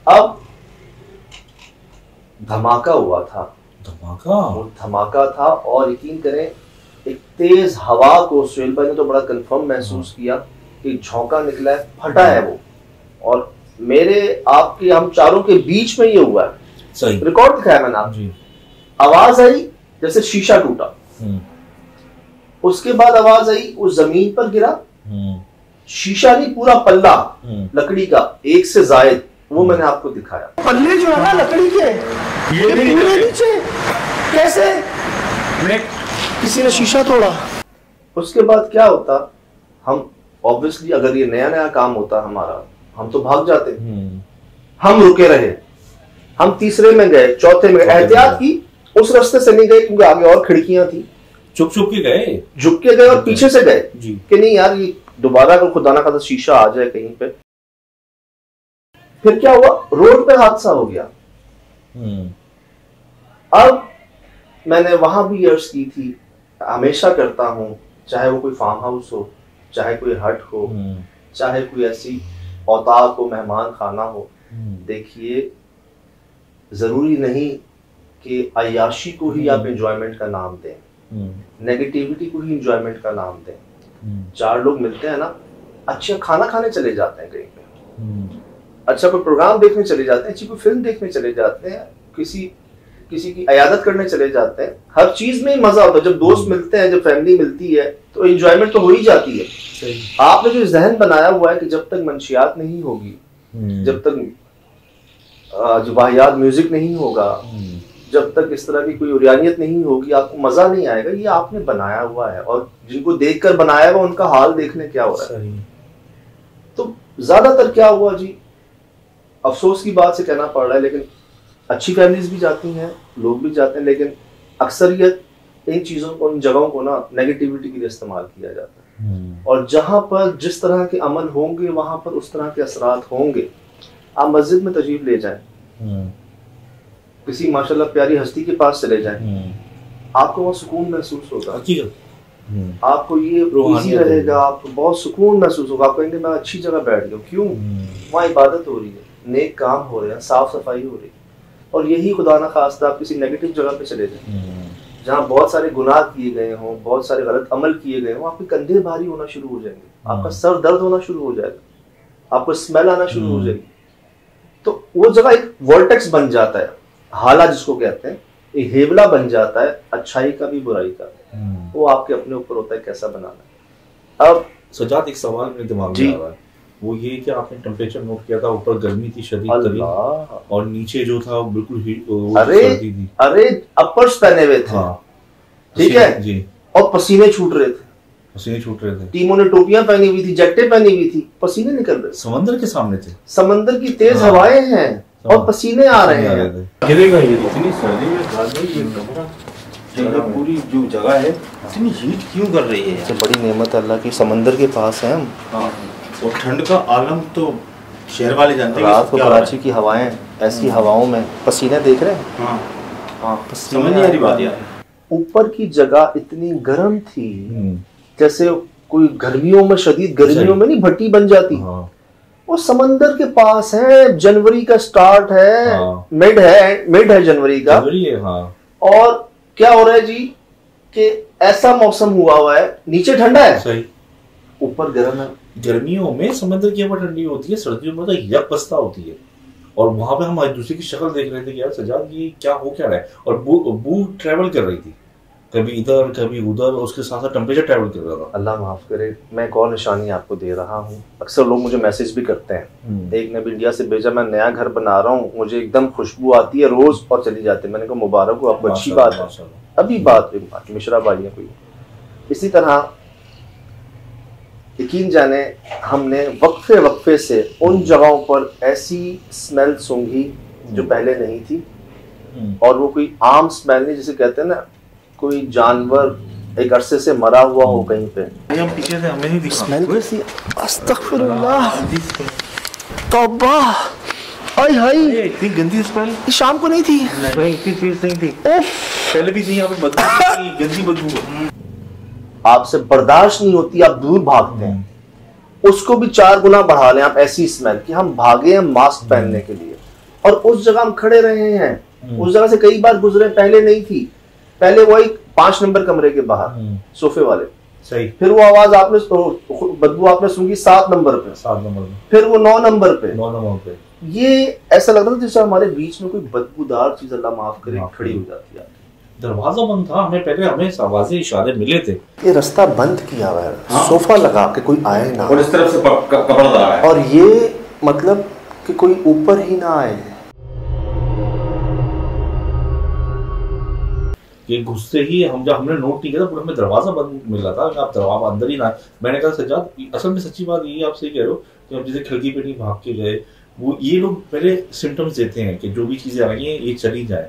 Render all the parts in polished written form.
अब धमाका हुआ था। धमाका था और यकीन करें एक तेज हवा को सुहेल भाई ने तो बड़ा कंफर्म महसूस किया कि झोंका निकला है, फटा है वो, और मेरे आपके हम चारों के बीच में ये हुआ है। सही रिकॉर्ड दिखाया मैंने आपको। आवाज आई जैसे शीशा टूटा, उसके बाद आवाज आई वो जमीन पर गिरा, शीशा नहीं पूरा पल्ला लकड़ी का एक से जायद, वो मैंने आपको दिखाया। पल्ले जो है ना लकड़ी के, ये पूरे नीचे कैसे किसी ने शीशा तोड़ा। उसके बाद क्या होता, हम ऑब्वियसली अगर ये नया नया काम होता हमारा, हम तो भाग जाते। हम रुके रहे, हम तीसरे में गए, चौथे में गए, एहतियात की, उस रास्ते से नहीं गए क्योंकि आगे और खिड़कियां थी। झुक के गए, झुक के गए और पीछे से गए कि नहीं यार ये दोबारा अगर खुदा ना खासा शीशा आ जाए कहीं पे। फिर क्या हुआ, रोड पे हादसा हो गया। अब मैंने वहां भी अर्ज की थी, हमेशा करता हूं, चाहे वो कोई फार्म हाउस हो, चाहे कोई हट हो, चाहे कोई ऐसी औताक हो, मेहमान खाना हो, देखिए जरूरी नहीं कि अय्याशी को ही आप एंजॉयमेंट का नाम दें, नेगेटिविटी को ही एंजॉयमेंट का नाम दें। चार लोग मिलते हैं ना, अच्छा खाना खाने चले जाते हैं कहीं पे, अच्छा कोई प्रोग्राम देखने चले जाते हैं, अच्छी कोई फिल्म देखने चले जाते हैं, किसी की इयादत करने चले जाते हैं, हर चीज में मजा होता है। जब दोस्त मिलते हैं, जब फैमिली मिलती है तो एंजॉयमेंट तो हो ही जाती है। आपने जो जहन बनाया हुआ है कि जब तक मंशियात नहीं होगी, जब तक वाहियात म्यूजिक नहीं होगा, जब तक इस तरह की कोई उरियानियत नहीं होगी, आपको मजा नहीं आएगा। ये आपने बनाया हुआ है और जिनको देखकर बनाया हुआ उनका हाल देखने क्या हो रहा है। तो ज्यादातर क्या हुआ जी, अफसोस की बात से कहना पड़ रहा है, लेकिन अच्छी फैमिलीज भी जाती हैं, लोग भी जाते हैं, लेकिन अक्सरियत इन चीजों को, इन जगहों को ना नेगेटिविटी के लिए इस्तेमाल किया जाता है। और जहां पर जिस तरह के अमल होंगे वहां पर उस तरह के असरात होंगे। आप मस्जिद में तशरीफ ले जाएं, किसी माशाल्लाह प्यारी हस्ती के पास चले जाएं, आपको वहाँ सुकून महसूस होगा, आपको ये इजी रहेगा, आपको बहुत सुकून महसूस होगा। आप कहेंगे मैं अच्छी जगह बैठ गया, क्यों? वहाँ इबादत हो रही है, नेक काम हो रहे हैं, साफ सफाई हो रही है। और यही खुदा ना खास्ता आप किसी नेगेटिव जगह पे चले जाएं, जहाँ बहुत सारे गुनाह किए गए हों, बहुत सारे गलत अमल किए गए हों, आपके कंधे भारी होना शुरू हो जाएंगे, आपका सर दर्द होना शुरू हो जाएगा, आपको स्मेल आना शुरू हो जाएगी। तो वो जगह एक वर्टेक्स बन जाता है, हाला जिसको कहते हैं, एक हेबला बन जाता है, अच्छाई का भी बुराई का। वो आपके अपने ऊपर होता है कैसा बनाना है। अब सजाद एक सवाल मेरे दिमाग में आ रहा है, वो ये कि आपने टेम्परेचर नोट किया था, ऊपर गर्मी थी शदीद करीब, और नीचे जो था वो बिल्कुल सर्दी थी। अरे अपर्स पहने हुए थे, ठीक है जी, और पसीने छूट रहे थे, टीमों ने टोपियां पहनी हुई थी, जैकेटें पहनी हुई थी, पसीने निकल रहे। समंदर के सामने थे, समंदर की तेज हवाएं हैं और पसीने आ रहे हैं। गिरेगा ये इतनी सर्दी में ये पूरी जो जगह है इतनी हीट क्यों कर रही है? बड़ी नेमत अल्लाह की, समंदर के पास है हम। और ठंड का आलम तो शहर वाले जानते हैं। रात को कराची की हवाएं, ऐसी हवाओं में पसीने देख रहे हैं। समझ नहीं आ रही बात यार। ऊपर की जगह इतनी गर्म थी, जैसे कोई गर्मियों में, शदीद गर्मियों में नहीं भट्टी बन जाती। वो समंदर के पास है, जनवरी का स्टार्ट है, मिड है जनवरी का। और क्या हो रहा है जी कि ऐसा मौसम हुआ है, नीचे ठंडा है, ऊपर गर्म है। गर्मियों में समंदर की हवा ठंडी होती है, सर्दियों में तो यकबस्ता होती है। और वहां पे हम एक दूसरे की शक्ल देख रहे थे कि यार सजाद ये क्या हो क्या रहा है। और बू ट्रेवल कर रही थी, कभी इधर कभी उधर, उसके साथ साथ टेम्परेचर ट्रेवल कर रहा था। अल्लाह माफ करे, मैं एक और निशानी आपको दे रहा हूँ। अक्सर लोग मुझे मैसेज भी करते हैं, एक ने भी इंडिया से भेजा, मैं नया घर बना रहा हूँ, मुझे एकदम खुशबू आती है रोज और चली जाती है। मैंने कहा मुबारक हो आपको, अच्छी बात है। अभी बात मिश्रा भाई है कोई। इसी तरह यकीन जाने हमने वक्फे से उन जगहों पर ऐसी स्मेल सूंघी जो पहले नहीं थी। और वो कोई आम स्मेल नहीं, जिसे कहते हैं ना कोई जानवर एक अरसे से मरा हुआ हो कहीं पे। हम पीछे से हमें नहीं दिखा स्मेल कैसी, अस्तगफिरुल्लाह, तौबा, हाय हाय, इतनी गंदी स्मेल शाम को नहीं थी, इतनी चीज नहीं थी पहले भी नहीं। यहाँ पे बदबू, गंदी बदबू आपसे बर्दाश्त नहीं होती, आप दूर भागते हैं। उसको भी 4 गुना बढ़ा लें आप, ऐसी स्मेल कि हम भागे हैं मास्क पहनने के लिए, और उस जगह हम खड़े रहे हैं, उस जगह से कई बार गुजरे, पहले नहीं थी, पहले वो एक 5 नंबर कमरे के बाहर सोफे वाले, सही, फिर वो आवाज आपने बदबू आपने सुनी 7 नंबर पे, 7 नंबर में, फिर वो 9 नंबर पे, 9 नंबर पे। ये ऐसा लग रहा था जैसे हमारे बीच में कोई बदबूदार चीज, अल्लाह माफ करे, खड़ी हो जाती है। दरवाजा बंद था, हमें आवाजें इशारे मिले थे, ये रास्ता बंद किया हुआ है, सोफा लगा के कोई आए ना, और इस तरफ से कपड़ा है, और ये मतलब कि कोई ऊपर ही ना आए। ये घुसते ही हमने नोट नहीं किया था, हमें दरवाजा बंद मिला था, आप दरवाजा अंदर ही ना। मैंने कहा सज्जाद असल में सच्ची बात ये आप सही कह रहे हो कि हम जैसे खिड़की पे नहीं भाग के गए, वो ये लोग पहले सिम्टम्स देते हैं कि जो भी चीजें आ रही हैं ये चली जाए,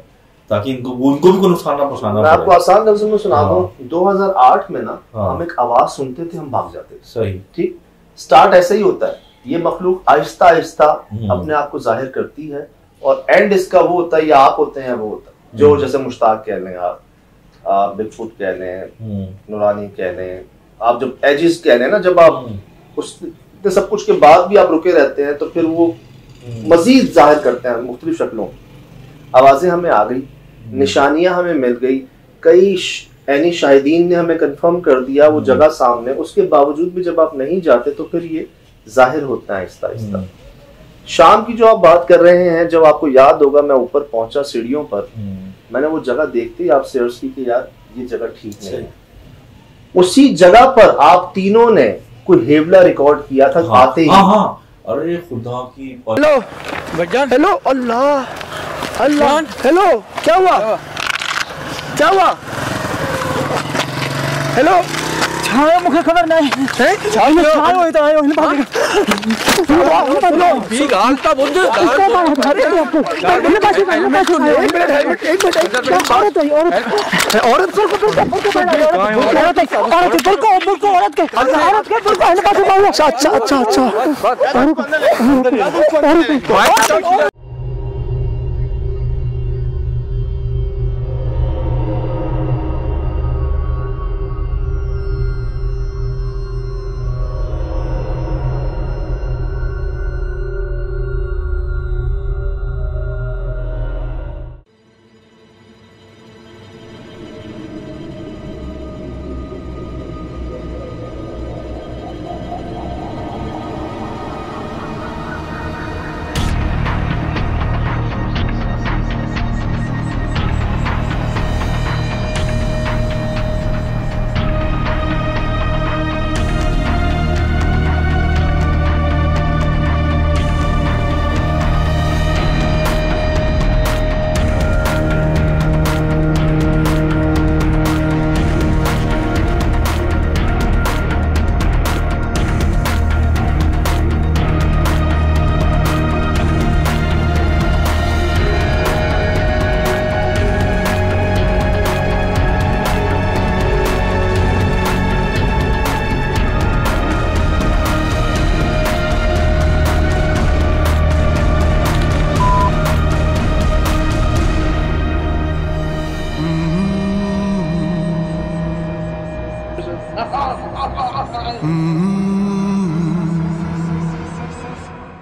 ताकि इनको भी कोई नुकसान ना पहुंचाना। मैं आपको आसान लफ्ज़ों में सुना दूं, 2008 में ना हम एक आवाज सुनते थे, हम भाग जाते थे। सही, ठीक, स्टार्ट ऐसे ही होता है, ये मखलूक आहिस्ता आहिस्ता अपने आप को जाहिर करती है, और एंड इसका वो होता है, या आप होते हैं वो होता है, जो जैसे मुश्ताक कह लें आप, बिगफुट कह लें, नूरानी कह लें, आप जब एजिस कह लें ना, जब आप उस सब कुछ के बाद भी आप रुके रहते हैं, तो फिर वो मजीद जाहिर करते हैं मुख्तलिफ शक्लों। आवाजें हमें आ गई, निशानियां हमें मिल गई, कई ऐनी शाहिदीन ने हमें कंफर्म कर दिया वो जगह सामने, उसके बावजूद भी जब आप नहीं जाते तो फिर ये जाहिर होता है आहिस्ता आहिस्ता। शाम की जो आप बात कर रहे हैं, जब आपको याद होगा मैं ऊपर पहुंचा सीढ़ियों पर, मैंने वो जगह देखते ही आपसे अर्ज की कि यार ये जगह ठीक नहीं है। उसी जगह पर आप तीनों ने कोई हेवला रिकॉर्ड किया था आते ही। अरे खुदा की, हेलो भैजान, हेलो, अल्लाह अल्लाह, हेलो, क्या हुआ, क्या हुआ, हेलो, छाया मुझे खबर नहीं है, छाया होई तो आयो इन भाग भी गालता बोल, औरत अच्छा अच्छा अच्छा।